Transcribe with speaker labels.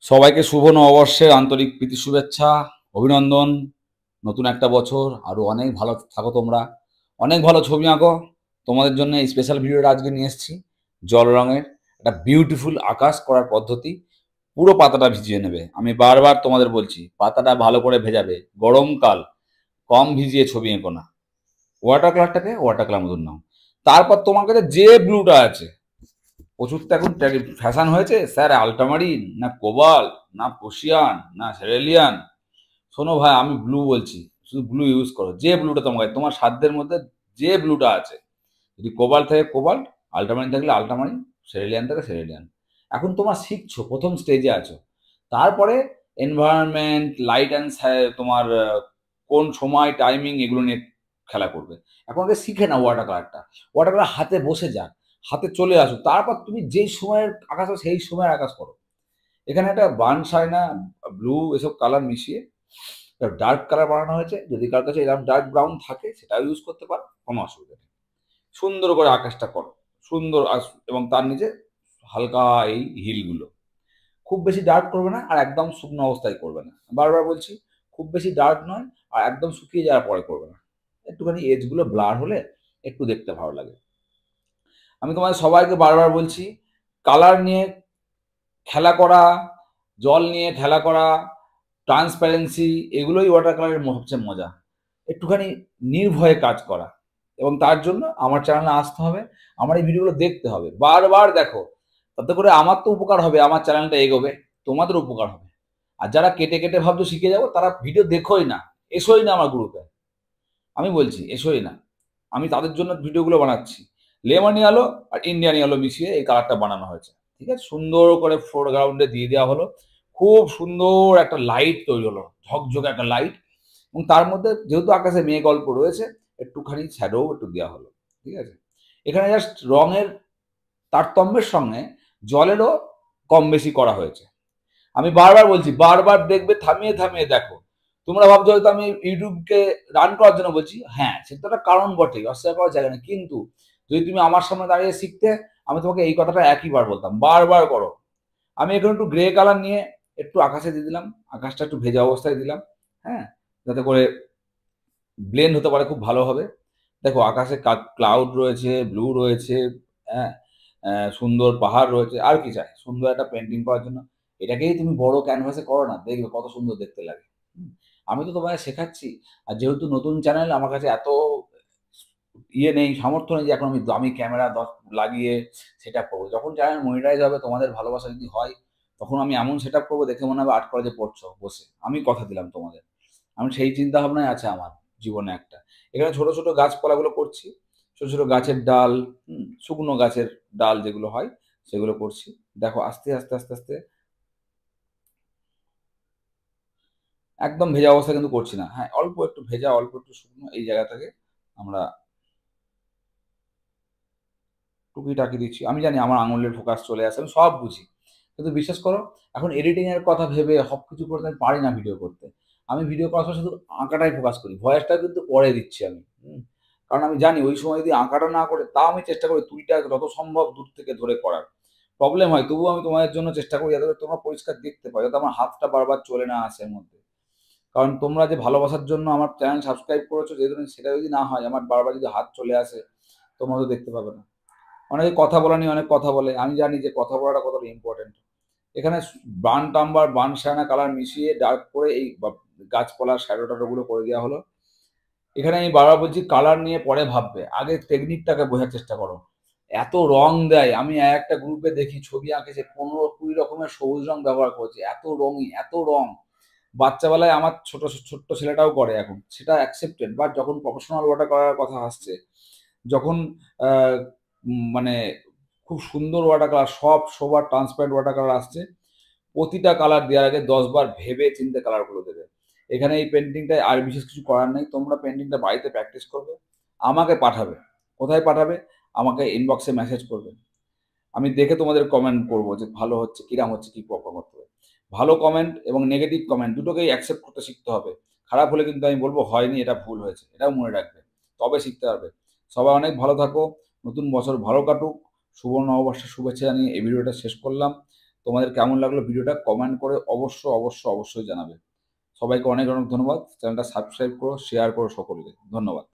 Speaker 1: সবাইকে শুভ নববর্ষের আন্তরিক প্রীতি শুভেচ্ছা, অভিনন্দন। নতুন একটা বছর, আরো অনেক ভালো থাকো তোমরা। অনেক ভালো ছবি আঁকো। তোমাদের জন্য এই স্পেশাল ভিডিওটা আজকে নিয়ে এসেছি। জল রঙের একটা বিউটিফুল আকাশ করার পদ্ধতি। পুরো পাতাটা ভিজিয়ে নেবে। আমি বারবার তোমাদের বলছি, পাতাটা ভালো করে ভেজাবে। গরমকাল, কম ভিজিয়ে ছবি এঁকো না। ওয়াটার কালারটাকে ওয়াটার কালার মতন নাও। তারপর তোমার কাছে যে ব্লুটা আছে, প্রচুর তো এখন ফ্যাশন হয়েছে স্যার, আল্ট্রামারিন না কোবাল্ট না প্রশিয়ান না সেরেলিয়ান। শোনো ভাই, আমি ব্লু বলছি, শুধু ব্লু ইউজ করো। যে ব্লুটা তোমার সাধ্যের মধ্যে যে ব্লুটা আছে, যদি কোবাল্ট থাকে কোবাল্ট, আল্ট্রামারিন থাকলে আল্ট্রামারিন, সেরেলিয়ান থাকে সেরেলিয়ান। এখন তোমার শিখছো, প্রথম স্টেজে আছো। তারপরে এনভায়রনমেন্ট, লাইট অ্যান্ড তোমার কোন সময় টাইমিং এগুলো নিয়ে খেলা করবে। এখন আগে শিখে না ওয়াটার কালারটা। ওয়াটার কালার হাতে বসে যাক, হাতে চলে আসুক, তারপর তুমি যেই সময়ের আকাশ হবে সেই সময়ের আকাশ করো। এখানে একটা বার্নসাইনা, ব্লু, এসব কালার মিশিয়ে ডার্ক কালার বানানো হয়েছে। যদি কার কাছে এরকম ডার্ক ব্রাউন থাকে সেটাও ইউজ করতে পারো, কোনো অসুবিধা নেই। সুন্দর করে আকাশটা করো, সুন্দর এবং তার নিচে হালকা এই হিলগুলো। খুব বেশি ডার্ক করবে না, আর একদম শুকনো অবস্থায় করবে না। বারবার বলছি, খুব বেশি ডার্ক নয়, আর একদম শুকিয়ে যাওয়ার পরে করবে না। একটুখানি এজগুলো ব্লার হলে একটু দেখতে ভালো লাগে। আমি তোমাদের সবাইকে বারবার বলছি, কালার নিয়ে খেলা করা, জল নিয়ে খেলা করা, ট্রান্সপারেন্সি, এগুলোই ওয়াটার কালারের সবচেয়ে মজা। একটুখানি নির্ভয়ে কাজ করা, এবং তার জন্য আমার চ্যানেলে আসতে হবে, আমার এই ভিডিওগুলো দেখতে হবে, বারবার দেখো। তাতে করে আমার তো উপকার হবে, আমার চ্যানেলটা এগোবে, তোমাদের উপকার হবে। আর যারা কেটে কেটে ভাবছো শিখে যাবো, তারা ভিডিও দেখোই না, এসোই না আমার গ্রুপে। আমি বলছি এসোই না। আমি তাদের জন্য ভিডিওগুলো বানাচ্ছি। লেমন ইয়েলো আর ইন্ডিয়ান ইয়েলো মিশিয়ে এই কালারটা বানানো হয়েছে। ঠিক আছে, সুন্দর করে ফোরগ্রাউন্ডে দিয়ে দেওয়া হলো। খুব সুন্দর একটা লাইট তৈরি হলো, ঝকঝকে একটা লাইট। এবং তার মধ্যে যেহেতু আকাশে মেঘ অল্প রয়েছে, একটুখানি শ্যাডো একটু দেওয়া হলো। ঠিক আছে, এখানে জাস্ট রঙের তারতম্যের সঙ্গে জলেরও কম বেশি করা হয়েছে। আমি বারবার বলছি, বারবার দেখবে, থামিয়ে থামিয়ে দেখো। তোমরা ভাবছো হয়তো আমি ইউটিউবকে রান করার জন্য বলছি। হ্যাঁ, সেটা একটা কারণ বটে, অস্বীকার করার জায়গা নেই। কিন্তু যদি তুমি আমার সামনে দাঁড়িয়ে শিখতে, আমি তোমাকে এই কথাটা একইবার বলতাম, বারবার করো। আমি এখানে একটু গ্রে কালার নিয়ে একটু আকাশে দিয়ে দিলাম, আকাশটা একটু ভেজা অবস্থায় দিলাম। হ্যাঁ, যাতে করে ব্লেন্ড হতে পারে খুব ভালোভাবে। দেখো, আকাশে ক্লাউড রয়েছে, ব্লু রয়েছে, হ্যাঁ, সুন্দর পাহাড় রয়েছে। আর কি চাই সুন্দর একটা পেন্টিং করার জন্য? এটাকেই তুমি বড় ক্যানভাসে করো না, দেখবে কত সুন্দর দেখতে লাগে। আমি তো তোমায় শেখাচ্ছি। আর যেহেতু নতুন চ্যানেল, আমার কাছে এত ইয়ে নেই, সামর্থ্য নেই যে এখন আমি দামি ক্যামেরা লাগিয়ে সেট আপ করবো। যখন চ্যানেল মনিটাইজ হবে, তোমাদের ভালোবাসা যদি হয়, তখন আমি এমন সেট আপ করবো, দেখে মনে হবে আর্ট কলেজে পড়ছো বসে। আমি কথা দিলাম তোমাদের। আমি সেই চিন্তা ভাবনায় আছে আমার জীবনে একটা। এখানে ছোট ছোট গাছপালাগুলো করছি, ছোট ছোট গাছের ডাল, শুকনো গাছের ডাল যেগুলো হয় সেগুলো করছি। দেখো, আস্তে আস্তে আস্তে আস্তে, একদম ভেজা অবস্থা কিন্তু করছি না। হ্যাঁ, অল্প একটু ভেজা, অল্প একটু শুকনো, এই জায়গাটাকে আমরা টুকিটাকি দিচ্ছি। আমি জানি আমার আঙুলের ফোকাস চলে আসে, আমি সব বুঝি। কিন্তু বিশ্বাস করো, এখন এডিটিং এর কথা ভেবে সবকিছু করতে আমি পারি না ভিডিও করতে। আমি ভিডিও করার সময় শুধু আঁকাটাই ফোকাস করি, ভয়েসটা কিন্তু পরে দিচ্ছি আমি। কারণ আমি জানি ওই সময় যদি আঁকাটা না করে, তাও আমি চেষ্টা করি তুইটা যত সম্ভব দূর থেকে ধরে করার। প্রবলেম হয়, তবুও আমি তোমাদের জন্য চেষ্টা করি যাতে করে তোমরা পরিষ্কার দেখতে পাও, যাতে আমার হাতটা বারবার চলে না আসে এর মধ্যে। কারণ তোমরা যে ভালোবাসার জন্য আমার চ্যানেল সাবস্ক্রাইব করেছো, যে ধরনের, সেটা যদি না হয়, আমার বারবার যদি হাত চলে আসে, তোমরা তো দেখতে পাবে না। অনেকে কথা বলা নিয়ে অনেক কথা বলে, আমি জানি যে কথা বলাটা কতটা ইম্পর্টেন্ট। এখানে বার্ন টাম্বার, বার্ন সায়ানা কালার মিশিয়ে ডার্ক করে এই গাছপালার শ্যাডো ট্যাডো গুলো করে দেওয়া হলো। এখানে আমি বারবার বলছি, কালার নিয়ে পরে ভাববে, আগে টেকনিকটাকে বোঝার চেষ্টা করো। এত রং দেয়, আমি একটা গ্রুপে দেখি ছবি আঁকেছে, 15-20 রকমের সবুজ রং ব্যবহার করছে। এত রঙই, এত রং। বাচ্চাবেলায় আমার ছোট ছোট্ট ছেলেটাও করে এখন, সেটা অ্যাকসেপ্টেড। বাট যখন প্রফেশনাল ওয়াটার করার কথা আসছে, যখন মানে খুব সুন্দর ওয়াটার কালার, সবার ট্রান্সপারেন্ট ওয়াটার কালার আসছে, প্রতিটা কালার দেওয়ার আগে 10 বার ভেবে চিন্তে কালারগুলো দেবে। এখানে এই পেন্টিংটায় আর বিশেষ কিছু করার নেই। তোমরা পেন্টিংটা বাড়িতে প্র্যাকটিস করবে, আমাকে পাঠাবে। কোথায় পাঠাবে? আমাকে ইনবক্সে মেসেজ করবে। আমি দেখে তোমাদের কমেন্ট করবো যে ভালো হচ্ছে, কিরাম হচ্ছে, কি প্রপার করতে হবে। ভালো কমেন্ট এবং নেগেটিভ কমেন্ট দুটোকেই অ্যাকসেপ্ট করতে শিখতে হবে। খারাপ হলে কিন্তু আমি বলবো হয়নি, এটা ভুল হয়েছে, এটাও মনে রাখবে, তবে শিখতে পারবে। সবাই অনেক ভালো থাকো, নতুন বছর ভালো কাটুক। শুভ নববর্ষের শুভেচ্ছা জানিয়ে এই ভিডিওটা শেষ করলাম। তোমাদের কেমন লাগলো ভিডিওটা কমেন্ট করে অবশ্যই জানাবে। সবাইকে অনেক অনেক ধন্যবাদ। চ্যানেলটা সাবস্ক্রাইব করো, শেয়ার করো সকলকে। ধন্যবাদ।